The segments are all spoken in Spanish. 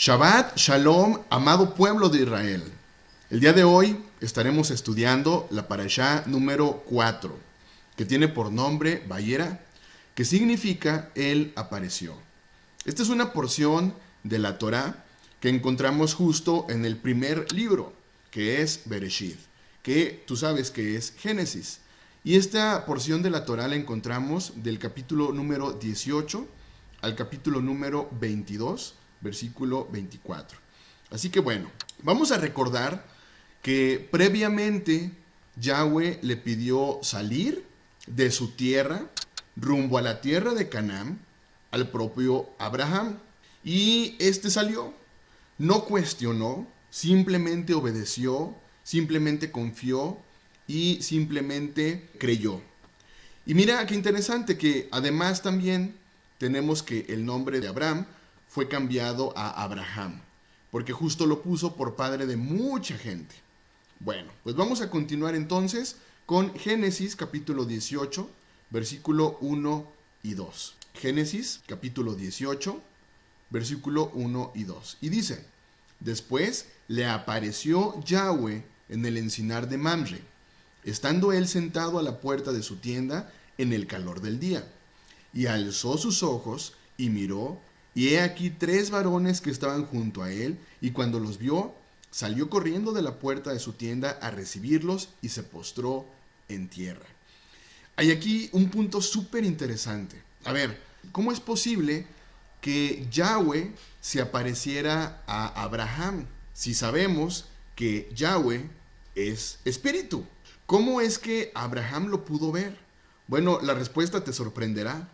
Shabbat Shalom, amado pueblo de Israel. El día de hoy estaremos estudiando la parashá número 4, que tiene por nombre Vayera, que significa Él apareció. Esta es una porción de la Torá que encontramos justo en el primer libro, que es Bereshit, que tú sabes que es Génesis. Y esta porción de la Torá la encontramos del capítulo número 18 al capítulo número 22, versículo 24. Así que bueno, vamos a recordar que previamente Yahweh le pidió salir de su tierra rumbo a la tierra de Canaán al propio Abraham. Y este salió, no cuestionó, simplemente obedeció, simplemente confió y simplemente creyó. Y mira qué interesante que además también tenemos que el nombre de Abraham fue cambiado a Abraham, porque justo lo puso por padre de mucha gente. Bueno, pues vamos a continuar entonces con Génesis capítulo 18, versículo 1 y 2. Génesis capítulo 18, versículo 1 y 2. Y dice, después le apareció Yahweh en el encinar de Mamre, estando él sentado a la puerta de su tienda en el calor del día. Y alzó sus ojos y miró, y he aquí 3 varones que estaban junto a él, y cuando los vio, salió corriendo de la puerta de su tienda a recibirlos y se postró en tierra. Hay aquí un punto súper interesante. A ver, ¿cómo es posible que Yahweh se apareciera a Abraham si sabemos que Yahweh es espíritu? ¿Cómo es que Abraham lo pudo ver? Bueno, la respuesta te sorprenderá.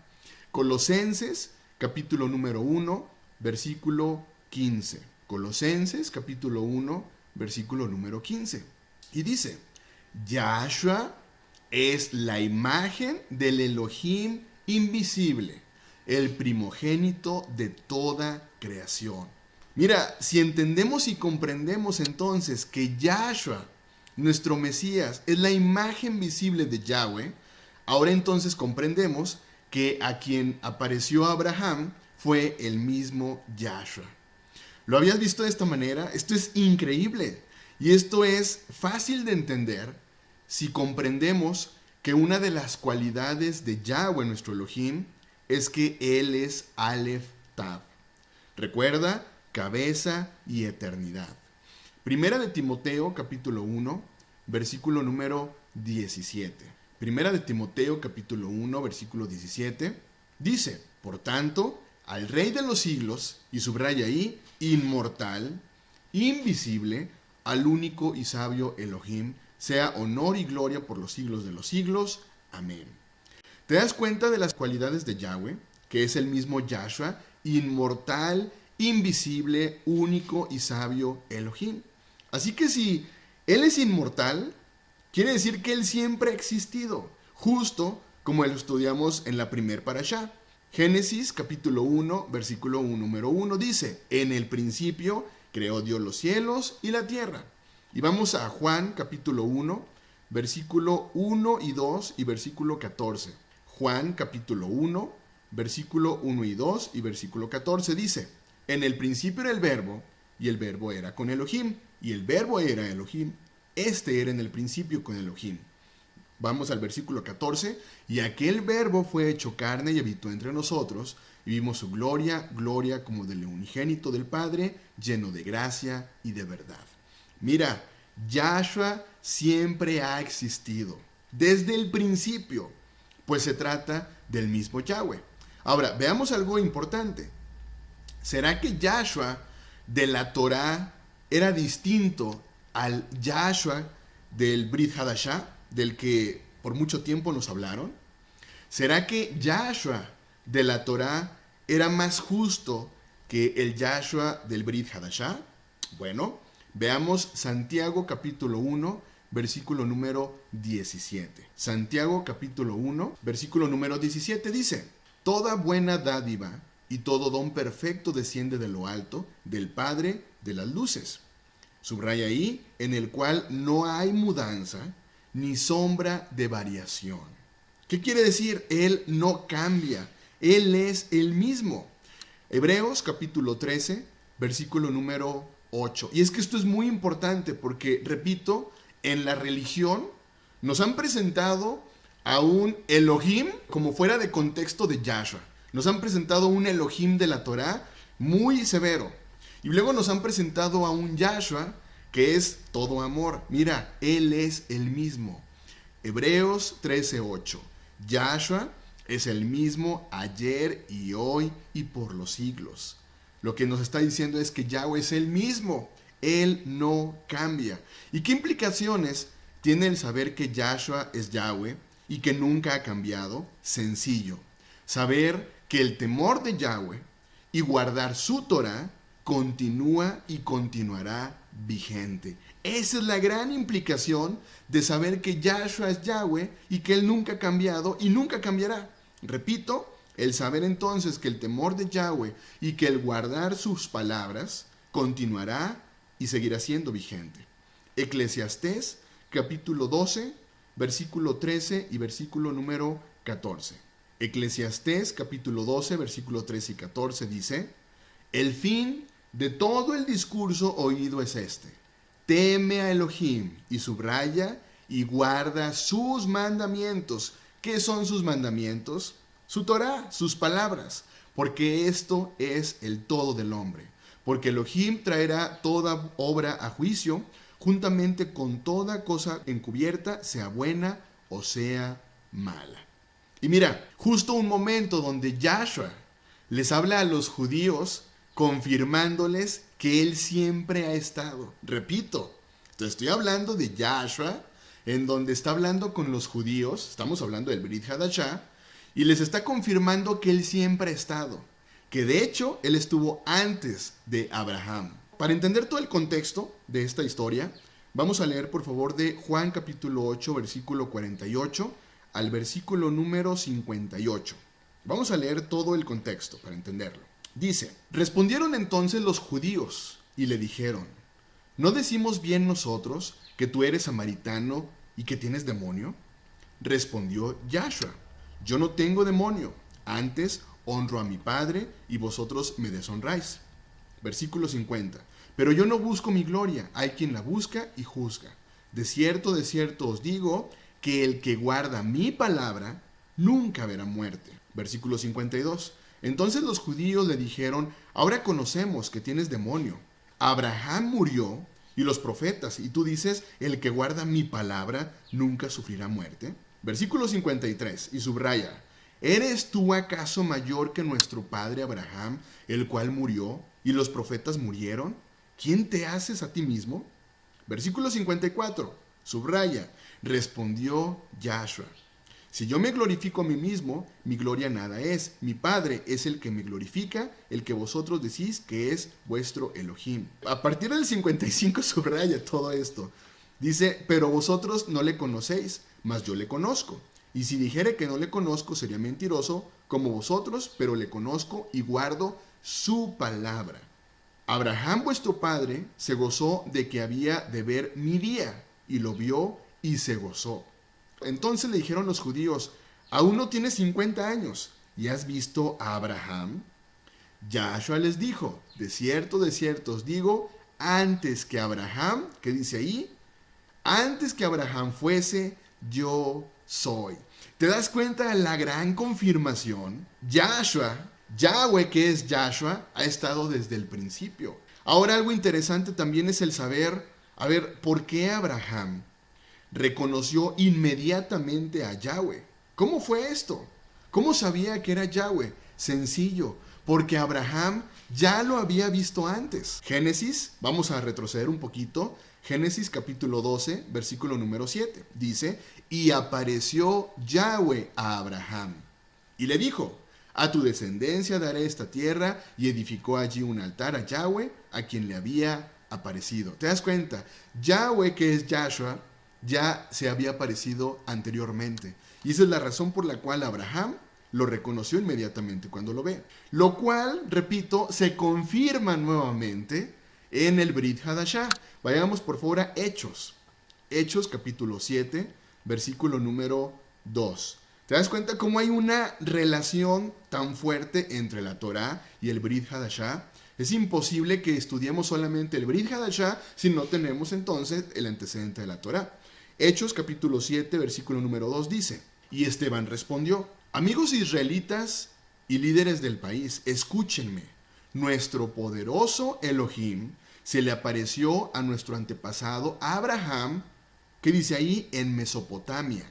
Colosenses, capítulo número 1, versículo 15. Colosenses, capítulo 1, versículo número 15. Y dice, Yahshua es la imagen del Elohim invisible, el primogénito de toda creación. Mira, si entendemos y comprendemos entonces que Yahshua, nuestro Mesías, es la imagen visible de Yahweh, ahora entonces comprendemos que a quien apareció Abraham fue el mismo Yahshua. ¿Lo habías visto de esta manera? Esto es increíble. Y esto es fácil de entender si comprendemos que una de las cualidades de Yahweh, nuestro Elohim, es que Él es Aleph Tav. Recuerda, cabeza y eternidad. Primera de Timoteo, capítulo 1, versículo número 17. Primera de Timoteo, capítulo 1, versículo 17, dice, por tanto, al Rey de los siglos, y subraya ahí, inmortal, invisible, al único y sabio Elohim, sea honor y gloria por los siglos de los siglos. Amén. ¿Te das cuenta de las cualidades de Yahweh? Que es el mismo Yahshua, inmortal, invisible, único y sabio Elohim. Así que si Él es inmortal, quiere decir que Él siempre ha existido, justo como lo estudiamos en la primer parashá. Génesis capítulo 1, versículo número 1 dice, en el principio creó Dios los cielos y la tierra. Y vamos a Juan capítulo 1, versículo 1 y 2 y versículo 14. Juan capítulo 1, versículo 1 y 2 y versículo 14 dice, en el principio era el verbo, y el verbo era con Elohim, y el verbo era Elohim. Este era en el principio con Elohim. Vamos al versículo 14. Y aquel verbo fue hecho carne y habitó entre nosotros, y vimos su gloria, gloria como del unigénito del Padre, lleno de gracia y de verdad. Mira, Yahshua siempre ha existido, desde el principio, pues se trata del mismo Yahweh. Ahora, veamos algo importante. ¿Será que Yahshua de la Torá era distinto al Yahshua del Brit Hadashah, del que por mucho tiempo nos hablaron? ¿Será que Yahshua de la Torá era más justo que el Yahshua del Brit Hadashah? Bueno, veamos Santiago capítulo 1, versículo número 17. Santiago capítulo 1, versículo número 17 dice, toda buena dádiva y todo don perfecto desciende de lo alto, del Padre de las luces. Subraya ahí, en el cual no hay mudanza ni sombra de variación. ¿Qué quiere decir? Él no cambia. Él es el mismo. Hebreos capítulo 13, versículo número 8. Y es que esto es muy importante porque, repito, en la religión nos han presentado a un Elohim como fuera de contexto de Yahshua. Nos han presentado un Elohim de la Torá muy severo. Y luego nos han presentado a un Yahshua que es todo amor. Mira, Él es el mismo. Hebreos 13:8. Yahshua es el mismo ayer y hoy y por los siglos. Lo que nos está diciendo es que Yahweh es el mismo. Él no cambia. ¿Y qué implicaciones tiene el saber que Yahshua es Yahweh y que nunca ha cambiado? Sencillo. Saber que el temor de Yahweh y guardar su Torah continúa y continuará vigente. Esa es la gran implicación de saber que Yahshua es Yahweh y que Él nunca ha cambiado y nunca cambiará. Repito, el saber entonces que el temor de Yahweh y que el guardar sus palabras continuará y seguirá siendo vigente. Eclesiastés capítulo 12, versículo 13 y versículo número 14. Eclesiastés capítulo 12, versículo 13 y 14 dice: el fin de todo el discurso oído es este: teme a Elohim, y subraya, y guarda sus mandamientos. ¿Qué son sus mandamientos? Su Torah, sus palabras, porque esto es el todo del hombre. Porque Elohim traerá toda obra a juicio, juntamente con toda cosa encubierta, sea buena o sea mala. Y mira, justo un momento donde Yahshua les habla a los judíos confirmándoles que Él siempre ha estado. Repito, te estoy hablando de Yahshua, en donde está hablando con los judíos, estamos hablando del Brit Hadashah, y les está confirmando que Él siempre ha estado, que de hecho Él estuvo antes de Abraham. Para entender todo el contexto de esta historia, vamos a leer por favor de Juan capítulo 8, versículo 48 al versículo número 58. Vamos a leer todo el contexto para entenderlo. Dice: respondieron entonces los judíos y le dijeron: ¿no decimos bien nosotros que tú eres samaritano y que tienes demonio? Respondió Yahshua: yo no tengo demonio, antes honro a mi Padre y vosotros me deshonráis. Versículo 50. Pero yo no busco mi gloria, hay quien la busca y juzga. De cierto os digo que el que guarda mi palabra nunca verá muerte. Versículo 52. Entonces los judíos le dijeron: ahora conocemos que tienes demonio. Abraham murió y los profetas, y tú dices: el que guarda mi palabra nunca sufrirá muerte. Versículo 53, y subraya: ¿eres tú acaso mayor que nuestro padre Abraham, el cual murió y los profetas murieron? ¿Quién te haces a ti mismo? Versículo 54, subraya: respondió Yahshua: si yo me glorifico a mí mismo, mi gloria nada es. Mi Padre es el que me glorifica, el que vosotros decís que es vuestro Elohim. A partir del 55 subraya todo esto. Dice: pero vosotros no le conocéis, mas yo le conozco. Y si dijere que no le conozco, sería mentiroso como vosotros, pero le conozco y guardo su palabra. Abraham vuestro padre se gozó de que había de ver mi día, y lo vio y se gozó. Entonces le dijeron los judíos: aún no tienes 50 años, ¿y has visto a Abraham? Yahshua les dijo: de cierto os digo, antes que Abraham, ¿qué dice ahí? Antes que Abraham fuese, yo soy. ¿Te das cuenta de la gran confirmación? Yahshua, Yahweh, que es Yahshua, ha estado desde el principio. Ahora, algo interesante también es el saber, ¿por qué Abraham reconoció inmediatamente a Yahweh? ¿Cómo fue esto? ¿Cómo sabía que era Yahweh? Sencillo, porque Abraham ya lo había visto antes. Génesis, vamos a retroceder un poquito. Génesis capítulo 12, versículo número 7. Dice: y apareció Yahweh a Abraham y le dijo: a tu descendencia daré esta tierra, y edificó allí un altar a Yahweh, a quien le había aparecido. ¿Te das cuenta? Yahweh, que es Yahshua, ya se había aparecido anteriormente. Y esa es la razón por la cual Abraham lo reconoció inmediatamente cuando lo ve. Lo cual, repito, se confirma nuevamente en el Brit Hadashah. Vayamos por favor a Hechos. Hechos capítulo 7, versículo número 2. ¿Te das cuenta cómo hay una relación tan fuerte entre la Torá y el Brit Hadashah? Es imposible que estudiemos solamente el Brit Hadashah si no tenemos entonces el antecedente de la Torá. Hechos capítulo 7, versículo número 2 dice: y Esteban respondió: amigos israelitas y líderes del país, escúchenme. Nuestro poderoso Elohim se le apareció a nuestro antepasado Abraham, que dice ahí, en Mesopotamia,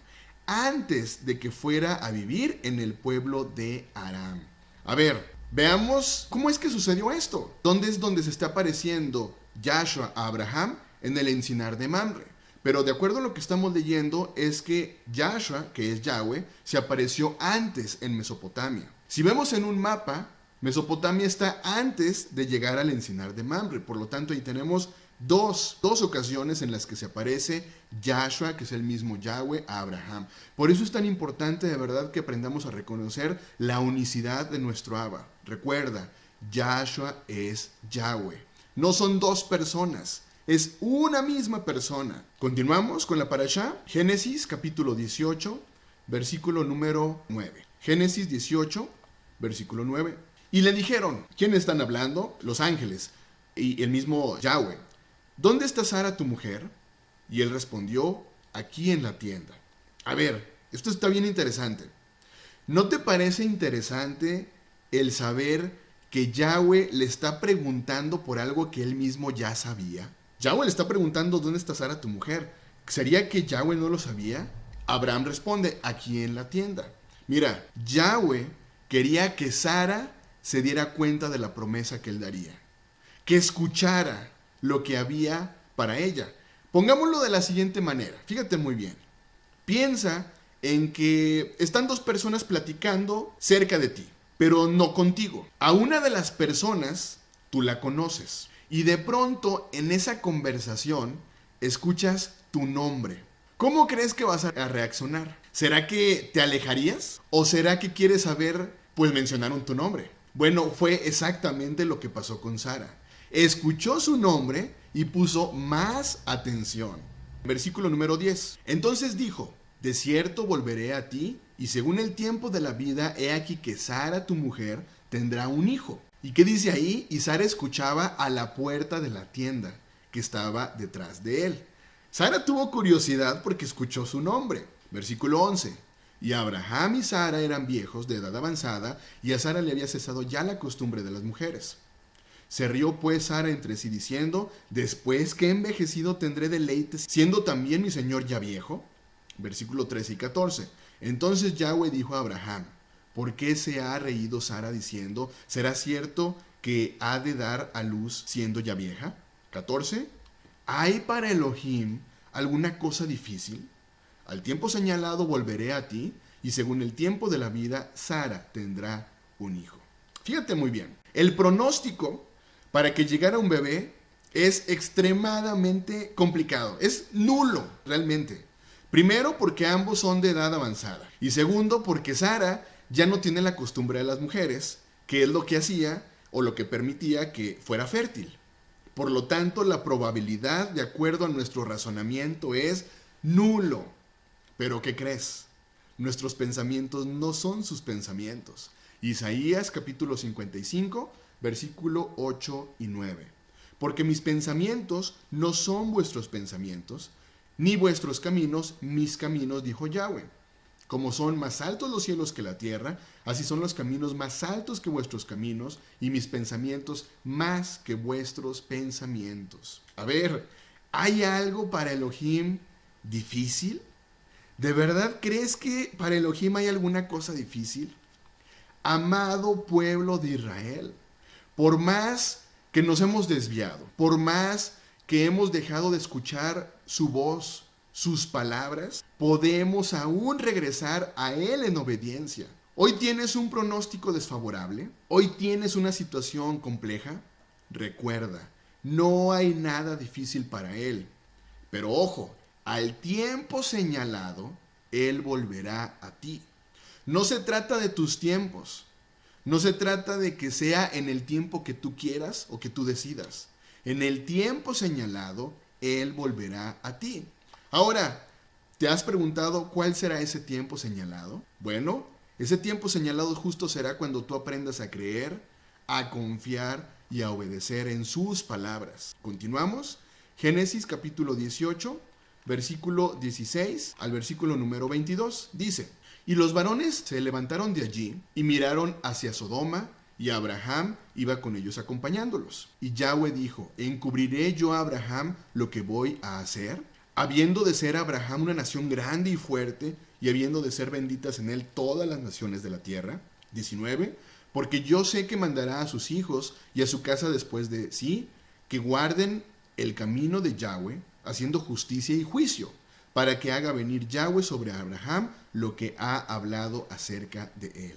antes de que fuera a vivir en el pueblo de Aram. A ver, veamos cómo es que sucedió esto. ¿Dónde es donde se está apareciendo Yahshua a Abraham? En el encinar de Mamre. Pero de acuerdo a lo que estamos leyendo es que Yahshua, que es Yahweh, se apareció antes en Mesopotamia. Si vemos en un mapa, Mesopotamia está antes de llegar al encinar de Mamre. Por lo tanto, ahí tenemos dos ocasiones en las que se aparece Yahshua, que es el mismo Yahweh, a Abraham. Por eso es tan importante de verdad que aprendamos a reconocer la unicidad de nuestro Abba. Recuerda, Yahshua es Yahweh. No son dos personas, es una misma persona. Continuamos con la parashá. Génesis capítulo 18, versículo número 9. Génesis 18, versículo 9. Y le dijeron, ¿quién están hablando? Los ángeles y el mismo Yahweh. ¿Dónde está Sara tu mujer? Y él respondió, aquí en la tienda. A ver, esto está bien interesante. ¿No te parece interesante el saber que Yahweh le está preguntando por algo que él mismo ya sabía? Yahweh le está preguntando, ¿dónde está Sara tu mujer? ¿Sería que Yahweh no lo sabía? Abraham responde, aquí en la tienda. Mira, Yahweh quería que Sara se diera cuenta de la promesa que él daría, que escuchara lo que había para ella. Pongámoslo de la siguiente manera, fíjate muy bien. Piensa en que están dos personas platicando cerca de ti, pero no contigo. A una de las personas tú la conoces y de pronto en esa conversación escuchas tu nombre. ¿Cómo crees que vas a reaccionar? ¿Será que te alejarías? ¿O será que quieres saber, pues mencionaron tu nombre? Bueno, fue exactamente lo que pasó con Sara. Escuchó su nombre y puso más atención. Versículo número 10. Entonces dijo, de cierto volveré a ti, y según el tiempo de la vida, he aquí que Sara, tu mujer, tendrá un hijo. ¿Y qué dice ahí? Y Sara escuchaba a la puerta de la tienda, que estaba detrás de él. Sara tuvo curiosidad porque escuchó su nombre. Versículo 11. Y Abraham y Sara eran viejos de edad avanzada, y a Sara le había cesado ya la costumbre de las mujeres. Se rió pues Sara entre sí diciendo, después que he envejecido tendré deleites, siendo también mi señor ya viejo. Versículo 13 y 14. Entonces Yahweh dijo a Abraham, ¿por qué se ha reído Sara diciendo, será cierto que ha de dar a luz siendo ya vieja? 14. ¿Hay para Elohim alguna cosa difícil? Al tiempo señalado volveré a ti, y según el tiempo de la vida, Sara tendrá un hijo. Fíjate muy bien, el pronóstico para que llegara un bebé es extremadamente complicado, es nulo realmente. Primero porque ambos son de edad avanzada, y segundo porque Sara ya no tiene la costumbre de las mujeres, que es lo que hacía o lo que permitía que fuera fértil. Por lo tanto, la probabilidad, de acuerdo a nuestro razonamiento, es nulo. Pero ¿qué crees? Nuestros pensamientos no son sus pensamientos. Isaías capítulo 55, versículo 8 y 9. Porque mis pensamientos no son vuestros pensamientos, ni vuestros caminos mis caminos, dijo Yahweh. Como son más altos los cielos que la tierra, así son los caminos más altos que vuestros caminos, y mis pensamientos más que vuestros pensamientos. A ver, ¿hay algo para Elohim difícil? ¿De verdad crees que para Elohim hay alguna cosa difícil? Amado pueblo de Israel, por más que nos hemos desviado, por más que hemos dejado de escuchar su voz, sus palabras, podemos aún regresar a Él en obediencia. Hoy tienes un pronóstico desfavorable, hoy tienes una situación compleja. Recuerda, no hay nada difícil para Él. Pero ojo, al tiempo señalado, Él volverá a ti. No se trata de tus tiempos. No se trata de que sea en el tiempo que tú quieras o que tú decidas. En el tiempo señalado, Él volverá a ti. Ahora, ¿Te has preguntado cuál será ese tiempo señalado? Bueno, ese tiempo señalado justo será cuando tú aprendas a creer, a confiar y a obedecer en sus palabras. Continuamos. Génesis capítulo 18, versículo 16 al versículo número 22. Dice: y los varones se levantaron de allí y miraron hacia Sodoma, y Abraham iba con ellos acompañándolos. Y Yahweh dijo: ¿encubriré yo a Abraham lo que voy a hacer? Habiendo de ser Abraham una nación grande y fuerte, y habiendo de ser benditas en él todas las naciones de la tierra. 19. Porque yo sé que mandará a sus hijos y a su casa después de sí, que guarden el camino de Yahweh, haciendo justicia y juicio, para que haga venir Yahweh sobre Abraham lo que ha hablado acerca de él.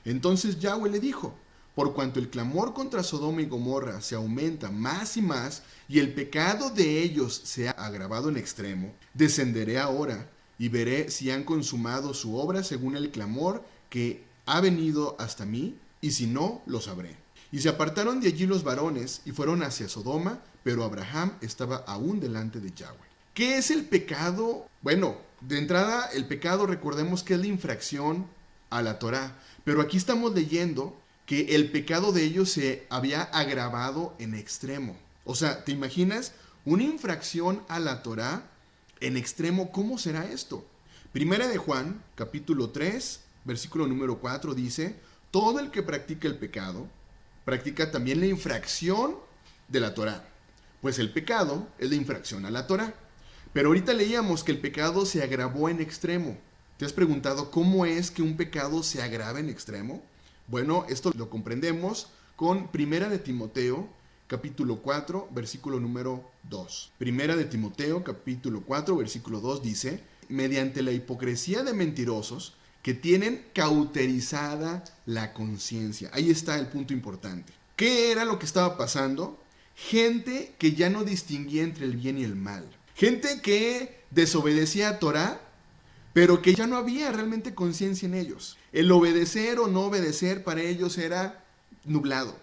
Entonces Yahweh le dijo: por cuanto el clamor contra Sodoma y Gomorra se aumenta más y más, y el pecado de ellos se ha agravado en extremo, descenderé ahora y veré si han consumado su obra según el clamor que ha venido hasta mí, y si no, lo sabré. Y se apartaron de allí los varones y fueron hacia Sodoma, pero Abraham estaba aún delante de Yahweh. ¿Qué es el pecado? Bueno, de entrada, el pecado, recordemos que es la infracción a la Torá, pero aquí estamos leyendo que el pecado de ellos se había agravado en extremo. O sea, ¿te imaginas una infracción a la Torá en extremo? ¿Cómo será esto? Primera de Juan, capítulo 3, versículo número 4 dice: todo el que practica el pecado, practica también la infracción de la Torá, pues el pecado es la infracción a la Torá. Pero ahorita leíamos que el pecado se agravó en extremo. ¿Te has preguntado cómo es que un pecado se agrava en extremo? Bueno, esto lo comprendemos con Primera de Timoteo, capítulo 4, versículo número 2. Primera de Timoteo, capítulo 4, versículo 2 dice: mediante la hipocresía de mentirosos que tienen cauterizada la conciencia. Ahí está el punto importante. ¿Qué era lo que estaba pasando? Gente que ya no distinguía entre el bien y el mal. Gente que desobedecía a Torá, pero que ya no había realmente conciencia en ellos. El obedecer o no obedecer para ellos era nublado.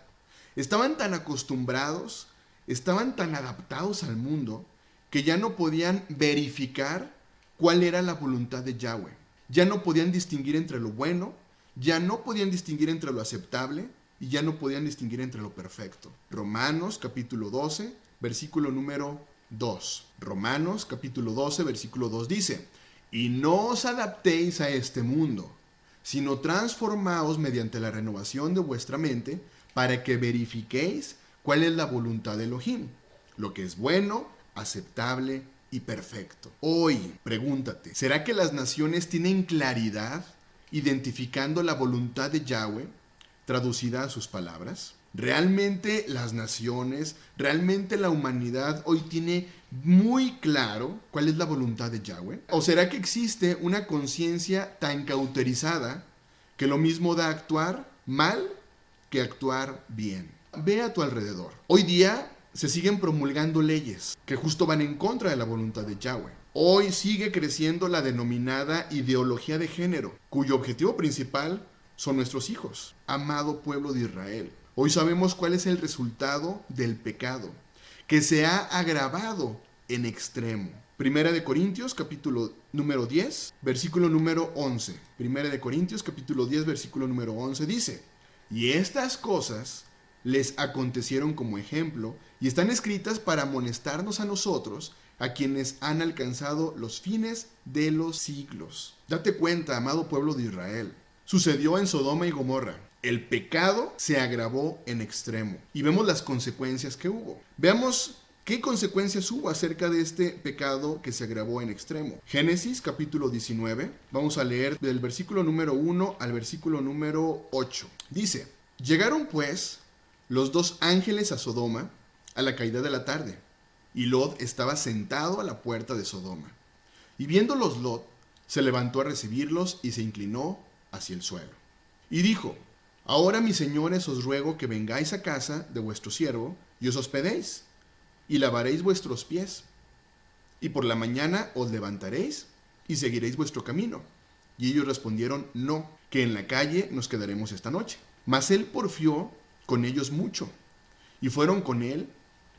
Estaban tan acostumbrados, estaban tan adaptados al mundo, que ya no podían verificar cuál era la voluntad de Yahweh. Ya no podían distinguir entre lo bueno, ya no podían distinguir entre lo aceptable, y ya no podían distinguir entre lo perfecto. Romanos capítulo 12, versículo número 2. Romanos capítulo 12, versículo 2 dice: y no os adaptéis a este mundo, sino transformaos mediante la renovación de vuestra mente, para que verifiquéis cuál es la voluntad de Elohim, lo que es bueno, aceptable y perfecto. Hoy, pregúntate, ¿será que las naciones tienen claridad identificando la voluntad de Yahweh, traducida a sus palabras? ¿Realmente las naciones, realmente la humanidad hoy tiene muy claro cuál es la voluntad de Yahweh? ¿O será que existe una conciencia tan cauterizada que lo mismo da actuar mal que actuar bien? Ve a tu alrededor. Hoy día se siguen promulgando leyes que justo van en contra de la voluntad de Yahweh. Hoy sigue creciendo la denominada ideología de género, cuyo objetivo principal son nuestros hijos, amado pueblo de Israel. Hoy sabemos cuál es el resultado del pecado, que se ha agravado en extremo. Primera de Corintios, capítulo número 10, versículo número 11. Primera de Corintios, capítulo 10, versículo número 11 dice: y estas cosas les acontecieron como ejemplo, y están escritas para amonestarnos a nosotros, a quienes han alcanzado los fines de los siglos. Date cuenta, amado pueblo de Israel. Sucedió en Sodoma y Gomorra. El pecado se agravó en extremo y vemos las consecuencias que hubo. Veamos qué consecuencias hubo acerca de este pecado que se agravó en extremo. Génesis capítulo 19, vamos a leer del versículo número 1 al versículo número 8. Dice: llegaron pues los dos ángeles a Sodoma a la caída de la tarde, y Lot estaba sentado a la puerta de Sodoma. Y viéndolos Lot, se levantó a recibirlos y se inclinó hacia el suelo. Y dijo: ahora, mis señores, os ruego que vengáis a casa de vuestro siervo y os hospedéis, y lavaréis vuestros pies. Y por la mañana os levantaréis y seguiréis vuestro camino. Y ellos respondieron: no, que en la calle nos quedaremos esta noche. Mas él porfió con ellos mucho. Y fueron con él,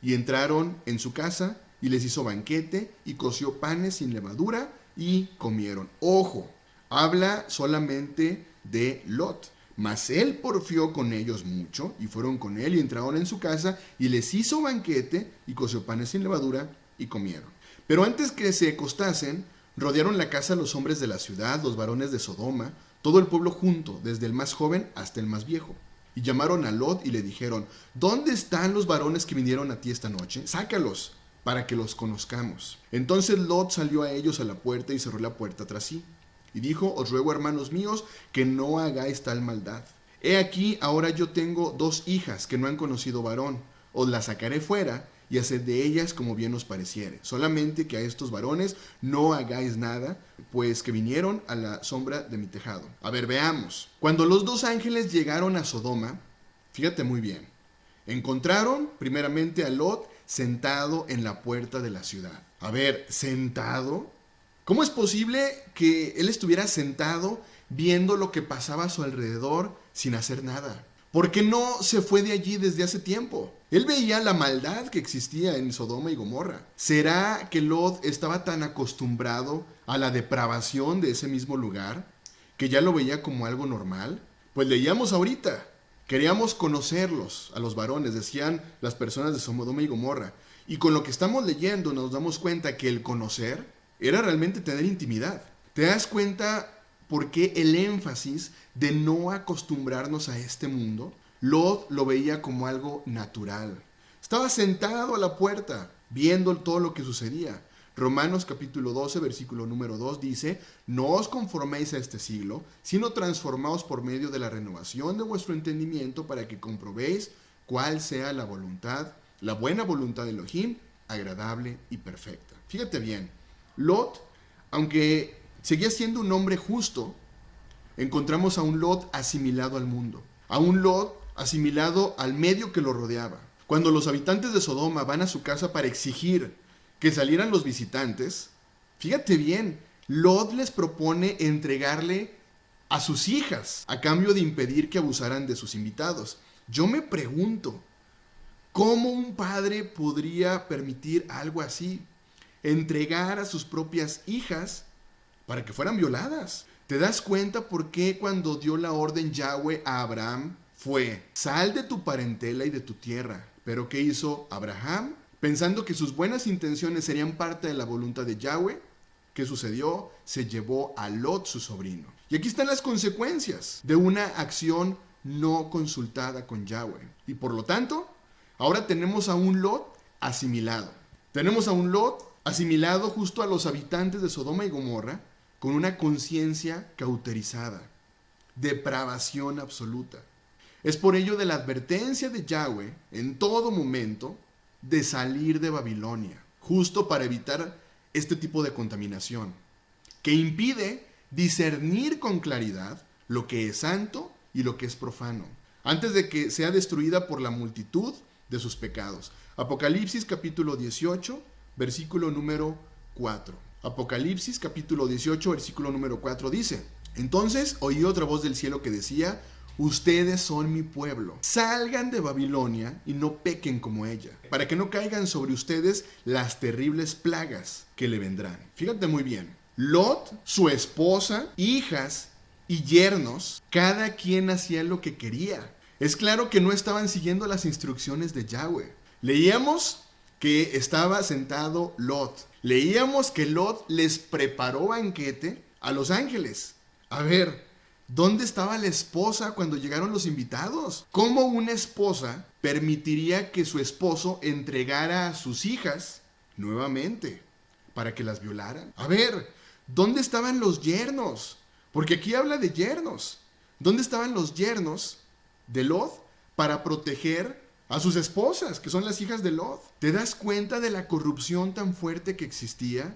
y entraron en su casa, y les hizo banquete, y coció panes sin levadura, y comieron. Ojo, habla solamente de Lot. Mas él porfió con ellos mucho, y fueron con él y entraron en su casa, y les hizo banquete, y coció panes sin levadura, y comieron. Pero antes que se acostasen, rodearon la casa los hombres de la ciudad, los varones de Sodoma, todo el pueblo junto, desde el más joven hasta el más viejo. Y llamaron a Lot y le dijeron: ¿dónde están los varones que vinieron a ti esta noche? Sácalos, para que los conozcamos. Entonces Lot salió a ellos a la puerta y cerró la puerta tras sí. Y dijo: os ruego, hermanos míos, que no hagáis tal maldad. He aquí, ahora yo tengo 2 hijas que no han conocido varón. Os las sacaré fuera y haced de ellas como bien os pareciere. Solamente que a estos varones no hagáis nada, pues que vinieron a la sombra de mi tejado. A ver, veamos. Cuando los 2 ángeles llegaron a Sodoma, fíjate muy bien, encontraron primeramente a Lot sentado en la puerta de la ciudad. A ver, ¿sentado? ¿Cómo es posible que él estuviera sentado viendo lo que pasaba a su alrededor sin hacer nada? ¿Por qué no se fue de allí desde hace tiempo? Él veía la maldad que existía en Sodoma y Gomorra. ¿Será que Lot estaba tan acostumbrado a la depravación de ese mismo lugar que ya lo veía como algo normal? Pues leíamos ahorita. Queríamos conocerlos, a los varones, decían las personas de Sodoma y Gomorra. Y con lo que estamos leyendo nos damos cuenta que el conocer era realmente tener intimidad. ¿Te das cuenta por qué el énfasis de no acostumbrarnos a este mundo? Lot lo veía como algo natural. Estaba sentado a la puerta, viendo todo lo que sucedía. Romanos capítulo 12, versículo número 2 dice: no os conforméis a este siglo, sino transformaos por medio de la renovación de vuestro entendimiento, para que comprobéis cuál sea la voluntad, la buena voluntad de Elohim, agradable y perfecta. Fíjate bien, Lot, aunque seguía siendo un hombre justo, encontramos a un Lot asimilado al mundo, a un Lot asimilado al medio que lo rodeaba. Cuando los habitantes de Sodoma van a su casa para exigir que salieran los visitantes, fíjate bien, Lot les propone entregarle a sus hijas a cambio de impedir que abusaran de sus invitados. Yo me pregunto, ¿cómo un padre podría permitir algo así? Entregar a sus propias hijas para que fueran violadas. ¿Te das cuenta por qué cuando dio la orden Yahweh a Abraham fue: sal de tu parentela y de tu tierra? Pero ¿qué hizo Abraham? Pensando que sus buenas intenciones serían parte de la voluntad de Yahweh, ¿qué sucedió? Se llevó a Lot, su sobrino. Y aquí están las consecuencias de una acción no consultada con Yahweh. Y por lo tanto, ahora tenemos a un Lot asimilado. Tenemos a un Lot asimilado justo a los habitantes de Sodoma y Gomorra, con una conciencia cauterizada, depravación absoluta. Es por ello de la advertencia de Yahweh en todo momento de salir de Babilonia, justo para evitar este tipo de contaminación, que impide discernir con claridad lo que es santo y lo que es profano, antes de que sea destruida por la multitud de sus pecados. Apocalipsis capítulo 18, versículo número 4. Apocalipsis capítulo 18, versículo número 4 dice: entonces oí otra voz del cielo que decía: ustedes son mi pueblo, salgan de Babilonia y no pequen como ella, para que no caigan sobre ustedes las terribles plagas que le vendrán. Fíjate muy bien, Lot, su esposa, hijas y yernos, cada quien hacía lo que quería. Es claro que no estaban siguiendo las instrucciones de Yahweh. Leíamos que estaba sentado Lot. Leíamos que Lot les preparó banquete a los ángeles. A ver, ¿dónde estaba la esposa cuando llegaron los invitados? ¿Cómo una esposa permitiría que su esposo entregara a sus hijas nuevamente para que las violaran? A ver, ¿dónde estaban los yernos? Porque aquí habla de yernos. ¿Dónde estaban los yernos de Lot para proteger a sus esposas, que son las hijas de Lot? ¿Te das cuenta de la corrupción tan fuerte que existía?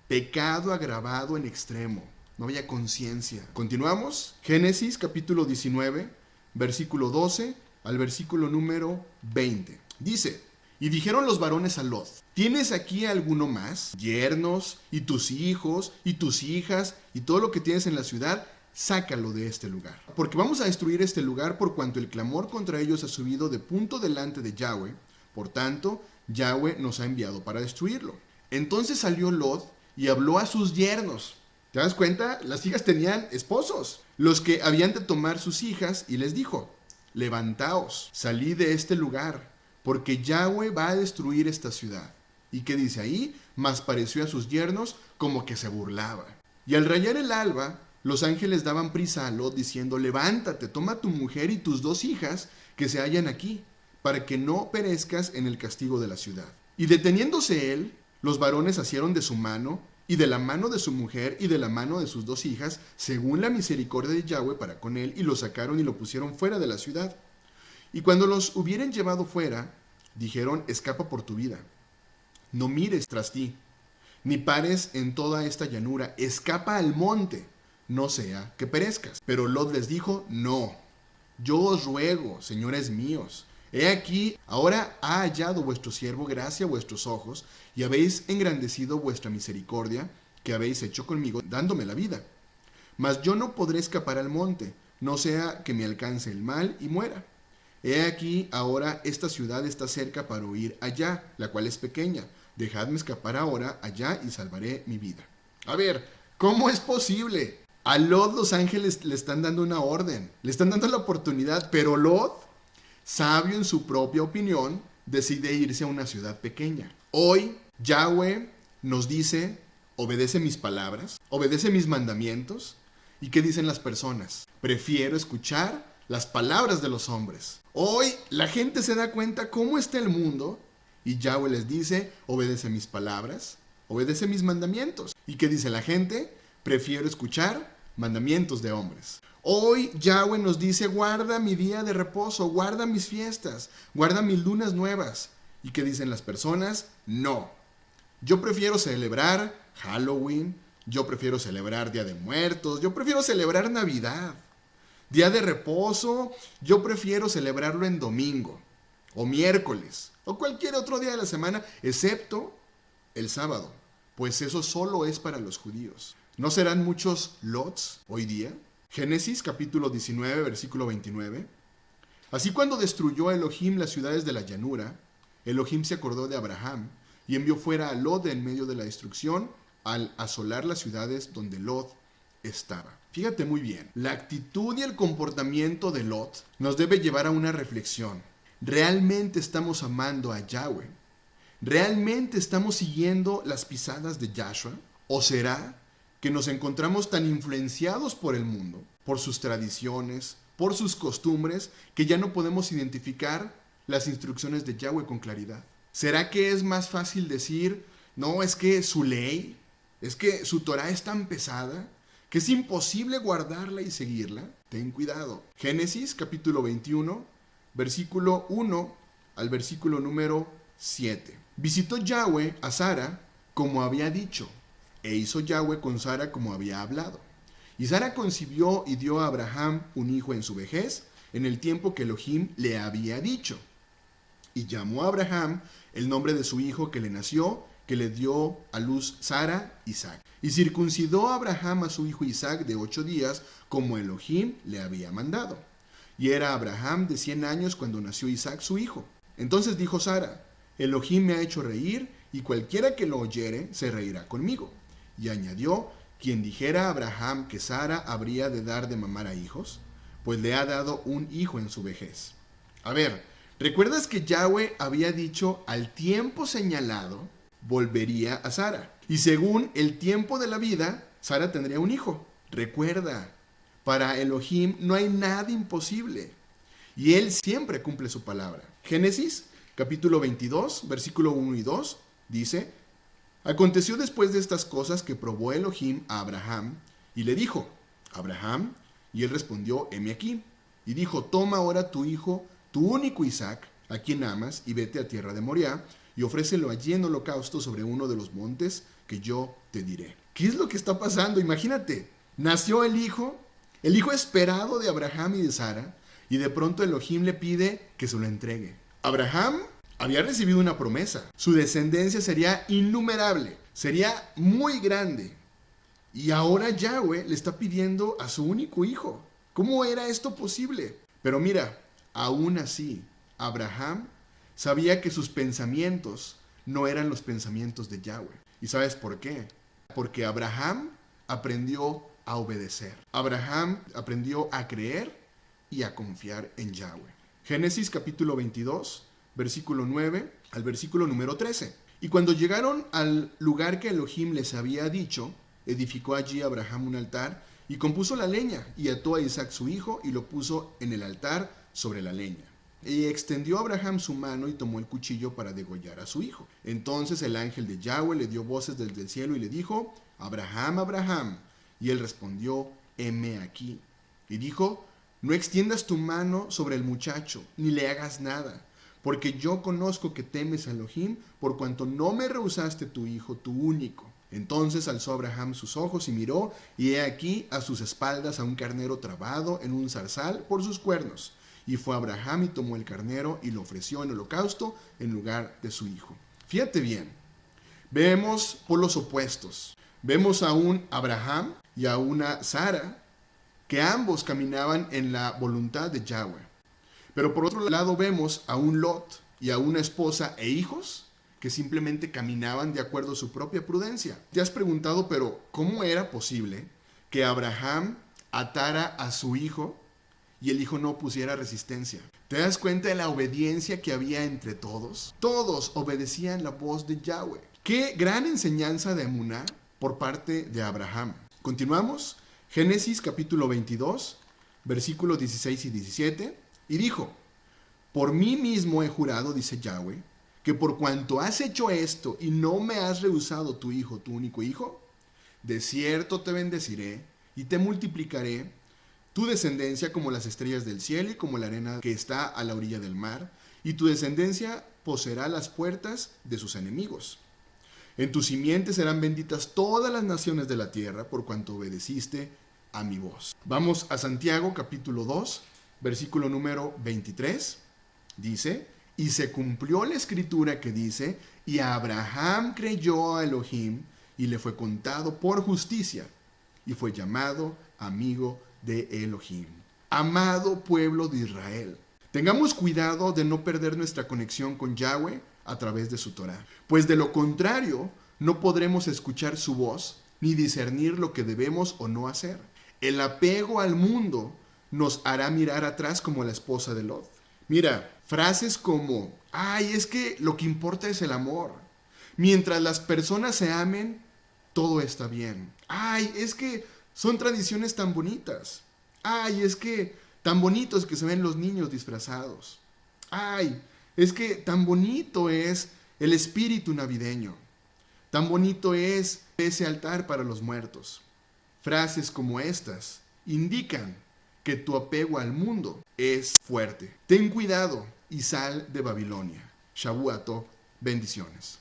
Pecado agravado en extremo. No había conciencia. Continuamos. Génesis capítulo 19, versículo 12 al versículo número 20. Dice: y dijeron los varones a Lot: ¿tienes aquí alguno más? Yernos, y tus hijos, y tus hijas, y todo lo que tienes en la ciudad, sácalo de este lugar. Porque vamos a destruir este lugar, por cuanto el clamor contra ellos ha subido de punto delante de Yahweh. Por tanto, Yahweh nos ha enviado para destruirlo. Entonces salió Lot y habló a sus yernos. ¿Te das cuenta? Las hijas tenían esposos, los que habían de tomar sus hijas, y les dijo: levantaos, salid de este lugar, porque Yahweh va a destruir esta ciudad. ¿Y qué dice ahí? Mas pareció a sus yernos como que se burlaba. Y al rayar el alba, los ángeles daban prisa a Lot diciendo: levántate, toma tu mujer y tus 2 hijas que se hallan aquí, para que no perezcas en el castigo de la ciudad. Y deteniéndose él, los varones asieron de su mano, y de la mano de su mujer, y de la mano de sus 2 hijas, según la misericordia de Yahweh para con él, y lo sacaron y lo pusieron fuera de la ciudad. Y cuando los hubieran llevado fuera, dijeron: escapa por tu vida, no mires tras ti, ni pares en toda esta llanura, escapa al monte, no sea que perezcas. Pero Lot les dijo: no, yo os ruego, señores míos, he aquí, ahora ha hallado vuestro siervo gracia a vuestros ojos, y habéis engrandecido vuestra misericordia, que habéis hecho conmigo, dándome la vida. Mas yo no podré escapar al monte, no sea que me alcance el mal y muera. He aquí, ahora esta ciudad está cerca para huir allá, la cual es pequeña. Dejadme escapar ahora allá y salvaré mi vida. A ver, ¿cómo es posible? A Lot los ángeles le están dando una orden, le están dando la oportunidad, pero Lot, sabio en su propia opinión, decide irse a una ciudad pequeña. Hoy, Yahweh nos dice: obedece mis palabras, obedece mis mandamientos. ¿Y qué dicen las personas? Prefiero escuchar las palabras de los hombres. Hoy, la gente se da cuenta cómo está el mundo, y Yahweh les dice: obedece mis palabras, obedece mis mandamientos. ¿Y qué dice la gente? Prefiero escuchar mandamientos de hombres. Hoy Yahweh nos dice: guarda mi día de reposo, guarda mis fiestas, guarda mis lunas nuevas. ¿Y qué dicen las personas? No. Yo prefiero celebrar Halloween, yo prefiero celebrar Día de Muertos, yo prefiero celebrar Navidad. Día de reposo, yo prefiero celebrarlo en domingo, o miércoles, o cualquier otro día de la semana, excepto el sábado, pues eso solo es para los judíos. ¿No serán muchos Lots hoy día? Génesis capítulo 19, versículo 29. Así, cuando destruyó Elohim las ciudades de la llanura, Elohim se acordó de Abraham y envió fuera a Lot de en medio de la destrucción al asolar las ciudades donde Lot estaba. Fíjate muy bien, la actitud y el comportamiento de Lot nos debe llevar a una reflexión. ¿Realmente estamos amando a Yahweh? ¿Realmente estamos siguiendo las pisadas de Yahshua? ¿O será que nos encontramos tan influenciados por el mundo, por sus tradiciones, por sus costumbres, que ya no podemos identificar las instrucciones de Yahweh con claridad? ¿Será que es más fácil decir: no, es que su ley, es que su Torah es tan pesada que es imposible guardarla y seguirla? Ten cuidado. Génesis capítulo 21, versículo 1 al versículo número 7. Visitó Yahweh a Sara como había dicho, e hizo Yahweh con Sara como había hablado. Y Sara concibió y dio a Abraham un hijo en su vejez, en el tiempo que Elohim le había dicho. Y llamó a Abraham el nombre de su hijo que le nació, que le dio a luz Sara, Isaac. Y circuncidó a Abraham a su hijo Isaac de 8 días, como Elohim le había mandado. Y era Abraham de 100 años cuando nació Isaac su hijo. Entonces dijo Sara: Elohim me ha hecho reír, y cualquiera que lo oyere se reirá conmigo. Y añadió: quien dijera a Abraham que Sara habría de dar de mamar a hijos, pues le ha dado un hijo en su vejez. A ver, ¿recuerdas que Yahweh había dicho al tiempo señalado volvería a Sara? Y según el tiempo de la vida, Sara tendría un hijo. Recuerda, para Elohim no hay nada imposible, y él siempre cumple su palabra. Génesis capítulo 22, versículo 1 y 2 dice: aconteció después de estas cosas que probó Elohim a Abraham y le dijo: Abraham, y él respondió: heme aquí. Y dijo: toma ahora tu hijo, tu único Isaac, a quien amas, y vete a tierra de Moriah, y ofrécelo allí en holocausto sobre uno de los montes que yo te diré. ¿Qué es lo que está pasando? Imagínate, nació el hijo esperado de Abraham y de Sara, y de pronto Elohim le pide que se lo entregue. Abraham había recibido una promesa. Su descendencia sería innumerable, sería muy grande. Y ahora Yahweh le está pidiendo a su único hijo. ¿Cómo era esto posible? Pero mira, aún así, Abraham sabía que sus pensamientos no eran los pensamientos de Yahweh. ¿Y sabes por qué? porque Abraham aprendió a obedecer. Abraham aprendió a creer y a confiar en Yahweh. Génesis capítulo 22, versículo 9 al versículo número 13. Y cuando llegaron al lugar que Elohim les había dicho, edificó allí Abraham un altar y compuso la leña y ató a Isaac su hijo y lo puso en el altar sobre la leña. Y extendió Abraham su mano y tomó el cuchillo para degollar a su hijo. Entonces el ángel de Yahweh le dio voces desde el cielo y le dijo: Abraham, Abraham. Y él respondió: heme aquí. Y dijo: no extiendas tu mano sobre el muchacho, ni le hagas nada, porque yo conozco que temes a Elohim, por cuanto no me rehusaste tu hijo, tu único. Entonces alzó Abraham sus ojos y miró, y he aquí a sus espaldas a un carnero trabado en un zarzal por sus cuernos. Y fue Abraham y tomó el carnero y lo ofreció en holocausto en lugar de su hijo. Fíjate bien, vemos polos opuestos. Vemos a un Abraham y a una Sara, que ambos caminaban en la voluntad de Yahweh. Pero por otro lado vemos a un Lot y a una esposa e hijos que simplemente caminaban de acuerdo a su propia prudencia. Te has preguntado, pero ¿cómo era posible que Abraham atara a su hijo y el hijo no pusiera resistencia? ¿Te das cuenta de la obediencia que había entre todos? Todos obedecían la voz de Yahweh. ¡Qué gran enseñanza de emuná por parte de Abraham! Continuamos. Génesis capítulo 22, versículos 16 y 17. Y dijo: por mí mismo he jurado, dice Yahweh, que por cuanto has hecho esto y no me has rehusado tu hijo, tu único hijo, de cierto te bendeciré y te multiplicaré tu descendencia como las estrellas del cielo y como la arena que está a la orilla del mar, y tu descendencia poseerá las puertas de sus enemigos. En tu simiente serán benditas todas las naciones de la tierra, por cuanto obedeciste a mi voz. Vamos a Santiago capítulo 2, versículo número 23. Dice: y se cumplió la escritura que dice: y Abraham creyó a Elohim y le fue contado por justicia, y fue llamado amigo de Elohim. Amado pueblo de Israel, tengamos cuidado de no perder nuestra conexión con Yahweh a través de su Torah, pues de lo contrario no podremos escuchar su voz ni discernir lo que debemos o no hacer. El apego al mundo nos hará mirar atrás como la esposa de Lot. Mira, frases como: ay, es que lo que importa es el amor. Mientras las personas se amen, todo está bien. Ay, es que son tradiciones tan bonitas. Ay, es que tan bonitos que se ven los niños disfrazados. Ay, es que tan bonito es el espíritu navideño. Tan bonito es ese altar para los muertos. Frases como estas indican que tu apego al mundo es fuerte. Ten cuidado y sal de Babilonia. Shavuot Tov, bendiciones.